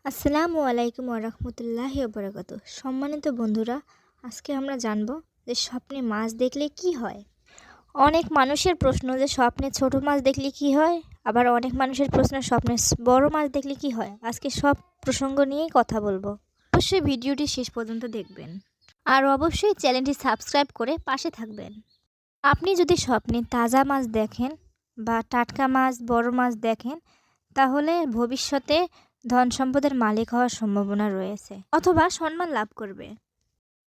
আসসালামু আলাইকুম ওরহমতুল্লাহি ওবরাকাতুহু। সম্মানিত বন্ধুরা, আজকে আমরা জানব যে স্বপ্নে মাছ দেখলে কি হয়। অনেক মানুষের প্রশ্ন যে স্বপ্নে ছোট মাছ দেখলে কি হয়, আবার অনেক মানুষের প্রশ্ন স্বপ্নে বড় মাছ দেখলে কি হয়। আজকে সব প্রসঙ্গ নিয়েই কথা বলবো। অবশ্যই ভিডিওটি শেষ পর্যন্ত দেখবেন আর অবশ্যই চ্যানেলটি সাবস্ক্রাইব করে পাশে থাকবেন। আপনি যদি স্বপ্নে তাজা মাছ দেখেন বা টাটকা মাছ, বড় মাছ দেখেন, তাহলে ভবিষ্যতে ধন সম্পদের মালিক হওয়ার সম্ভাবনা রয়েছে অথবা সম্মান লাভ করবে।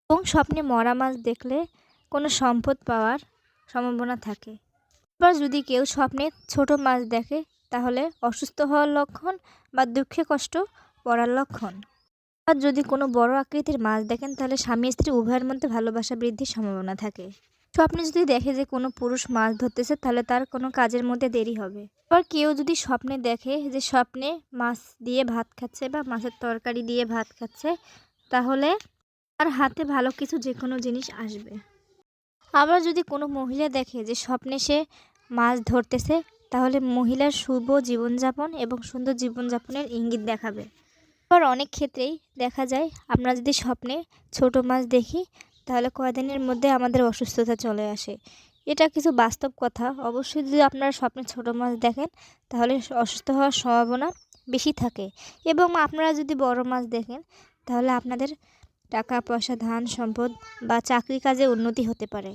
এবং স্বপ্নে মরা মাছ দেখলে কোনো সম্পদ পাওয়ার সম্ভাবনা থাকে। আবার যদি কেউ স্বপ্নে ছোট মাছ দেখে, তাহলে অসুস্থ হওয়ার লক্ষণ বা দুঃখে কষ্ট পড়ার লক্ষণ। আর যদি কোনো বড় আকৃতির মাছ দেখেন, তাহলে স্বামী স্ত্রী উভয়ের মধ্যে ভালোবাসা বৃদ্ধির সম্ভাবনা থাকে। স্বপ্নে যদি দেখে যে কোনো পুরুষ মাছ ধরতেছে, তাহলে তার কোনো কাজের মধ্যে দেরি হবে। আবার কেউ যদি স্বপ্নে দেখে যে স্বপ্নে মাছ দিয়ে ভাত খাচ্ছে বা মাছের তরকারি দিয়ে ভাত খাচ্ছে, তাহলে তার হাতে ভালো কিছু যে কোনো জিনিস আসবে। আবার যদি কোনো মহিলা দেখে যে স্বপ্নে সে মাছ ধরতেছে, তাহলে মহিলার শুভ জীবনযাপন এবং সুন্দর জীবনযাপনের ইঙ্গিত দেখাবে। আবার অনেক ক্ষেত্রেই দেখা যায়, আমরা যদি স্বপ্নে ছোট মাছ দেখি, তাহলে কয়দিনের মধ্যে আমাদের অসুস্থতা চলে আসে। এটা কিছু বাস্তব কথা। অবশ্যই যদি আপনারা স্বপ্নে ছোট মাছ দেখেন, তাহলে অসুস্থ হওয়ার সম্ভাবনা বেশি থাকে। এবং আপনারা যদি বড় মাছ দেখেন, তাহলে আপনাদের টাকা পয়সা, ধান সম্পদ বা চাকরি কাজে উন্নতি হতে পারে।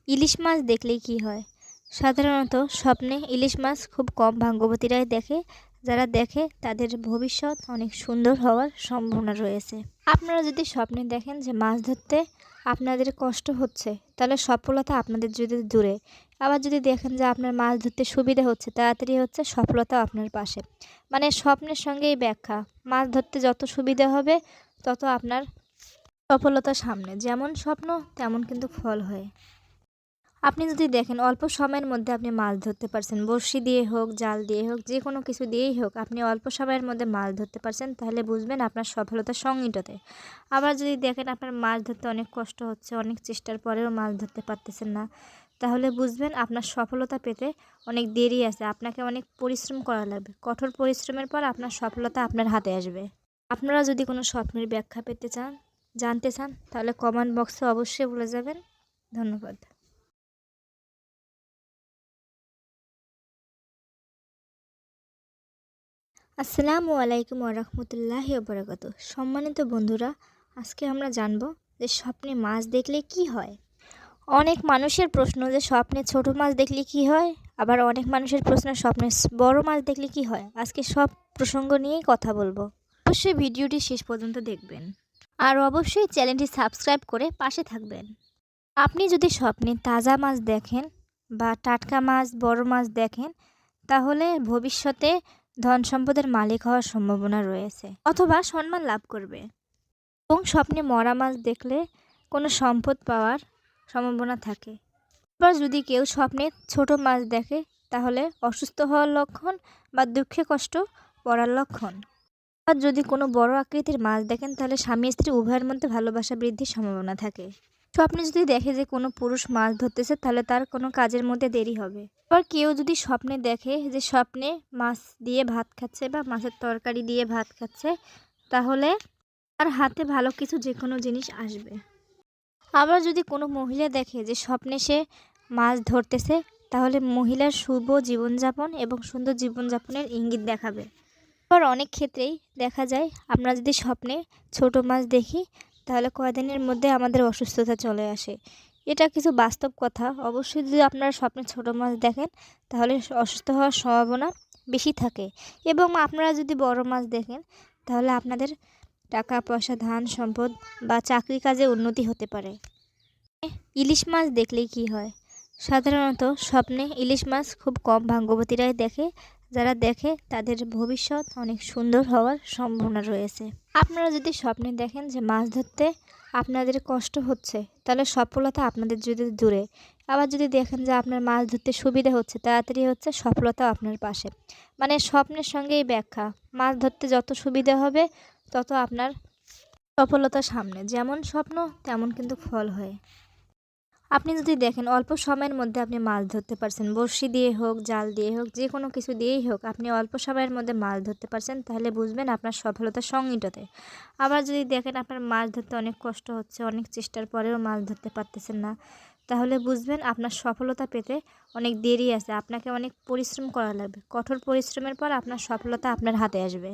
ইলিশ মাছ দেখলেই কি হয়? সাধারণত স্বপ্নে ইলিশ মাছ খুব কম ভাগ্যবতীরাই দেখে। যারা দেখে তাদের ভবিষ্যৎ অনেক সুন্দর হওয়ার সম্ভাবনা রয়েছে। আপনারা যদি স্বপ্নে দেখেন যে মাছ ধরতে আপনাদের কষ্ট হচ্ছে, তাহলে সফলতা আপনাদের যদি দূরে। আবার যদি দেখেন যে আপনার মাছ ধরতে সুবিধা হচ্ছে, তাড়াতাড়ি হচ্ছে, সফলতা আপনার পাশে। মানে স্বপ্নের সঙ্গেই ব্যাখ্যা। মাছ ধরতে যত সুবিধা হবে, তত আপনার সফলতা সামনে। যেমন স্বপ্ন তেমন কিন্তু ফল হয়। আপনি যদি দেখেন অল্প সময়ের মধ্যে আপনি মাছ ধরতে পারছেন, বড়শি দিয়ে হোক, জাল দিয়ে হোক, যে কোনো কিছু দিয়েই হোক, আপনি অল্প সময়ের মধ্যে মাছ ধরতে পারছেন, তাহলে বুঝবেন আপনার সফলতা সঙ্গিততে। আবার যদি দেখেন আপনার মাছ ধরতে অনেক কষ্ট হচ্ছে, অনেক চেষ্টার পরেও মাছ ধরতে পারতেছেন না, তাহলে বুঝবেন আপনার সফলতা পেতে অনেক দেরি আছে। আপনাকে অনেক পরিশ্রম করা লাগবে। কঠোর পরিশ্রমের পর আপনার সফলতা আপনার হাতে আসবে। আপনারা যদি কোনো স্বপ্নের ব্যাখ্যা পেতে চান, জানতে চান, তাহলে কমেন্ট বক্সে অবশ্যই বলে যাবেন। ধন্যবাদ। আসসালামু আলাইকুম ওরহমতুল্লাহি ওবরাকাতুহু। সম্মানিত বন্ধুরা, আজকে আমরা জানব যে স্বপ্নে মাছ দেখলে কি হয়। অনেক মানুষের প্রশ্ন যে স্বপ্নে ছোট মাছ দেখলে কি হয়, আবার অনেক মানুষের প্রশ্ন স্বপ্নে বড় মাছ দেখলে কি হয়। আজকে সব প্রসঙ্গ নিয়েই কথা বলবো। অবশ্যই ভিডিওটি শেষ পর্যন্ত দেখবেন আর অবশ্যই চ্যানেলটি সাবস্ক্রাইব করে পাশে থাকবেন। আপনি যদি স্বপ্নে তাজা মাছ দেখেন বা টাটকা মাছ, বড় মাছ দেখেন, তাহলে ভবিষ্যতে ধন সম্পদের মালিক হওয়ার সম্ভাবনা রয়েছে অথবা সম্মান লাভ করবে। এবং স্বপ্নে মরা মাছ দেখলে কোনো সম্পদ পাওয়ার সম্ভাবনা থাকে। আবার যদি কেউ স্বপ্নে ছোট মাছ দেখে, তাহলে অসুস্থ হওয়ার লক্ষণ বা দুঃখে কষ্ট পড়ার লক্ষণ। আর যদি কোনো বড় আকৃতির মাছ দেখেন, তাহলে স্বামী স্ত্রী উভয়ের মধ্যে ভালোবাসা বৃদ্ধির সম্ভাবনা থাকে। স্বপ্নে যদি দেখে যে কোনো পুরুষ মাছ ধরতেছে, তাহলে তার কোনো কাজের মধ্যে দেরি হবে। আবার কেউ যদি স্বপ্নে দেখে যে স্বপ্নে মাছ দিয়ে ভাত খাচ্ছে বা মাছের তরকারি দিয়ে ভাত খাচ্ছে, তাহলে তার হাতে ভালো কিছু যে কোনো জিনিস আসবে। আবার যদি কোনো মহিলা দেখে যে স্বপ্নে সে মাছ ধরতেছে, তাহলে মহিলার শুভ জীবনযাপন এবং সুন্দর জীবনযাপনের ইঙ্গিত দেখাবে। আবার অনেক ক্ষেত্রেই দেখা যায়, আমরা যদি স্বপ্নে ছোট মাছ দেখি, তাহলে কয়দিনের মধ্যে আমাদের অসুস্থতা চলে আসে। এটা কিছু বাস্তব কথা। অবশ্যই যদি আপনারা স্বপ্নে ছোট মাছ দেখেন, তাহলে অসুস্থ হওয়ার সম্ভাবনা বেশি থাকে। এবং আপনারা যদি বড় মাছ দেখেন, তাহলে আপনাদের টাকা পয়সা, ধান সম্পদ বা চাকরি কাজে উন্নতি হতে পারে। ইলিশ মাছ দেখলেই কি হয়? সাধারণত স্বপ্নে ইলিশ মাছ খুব কম ভাগ্যবতীরাই দেখে। যারা দেখে তাদের ভবিষ্যৎ অনেক সুন্দর হওয়ার সম্ভাবনা রয়েছে। আপনারা যদি স্বপ্নে দেখেন যে মাছ ধরতে আপনাদের কষ্ট হচ্ছে, তাহলে সফলতা আপনাদের যদি দূরে। আবার যদি দেখেন যে আপনার মাছ ধরতে সুবিধা হচ্ছে, তাড়াতাড়ি হচ্ছে, সফলতা আপনার পাশে। মানে স্বপ্নের সঙ্গেই ব্যাখ্যা। মাছ ধরতে যত সুবিধা হবে, তত আপনার সফলতা সামনে। যেমন স্বপ্ন তেমন কিন্তু ফল হয়। আপনি যদি দেখেন অল্প সময়ের মধ্যে আপনি মাছ ধরতে পারছেন, বড়শি দিয়ে হোক, জাল দিয়ে হোক, যে কোনো কিছু দিয়েই হোক, আপনি অল্প সময়ের মধ্যে মাছ ধরতে পারছেন, তাহলে বুঝবেন আপনার সফলতা সঙ্গিততে। আবার যদি দেখেন আপনার মাছ ধরতে অনেক কষ্ট হচ্ছে, অনেক চেষ্টার পরেও মাছ ধরতে পারতেছেন না, তাহলে বুঝবেন আপনার সফলতা পেতে অনেক দেরি আছে, আপনাকে অনেক পরিশ্রম করা লাগবে। কঠোর পরিশ্রমের পর আপনার সফলতা আপনার হাতে আসবে।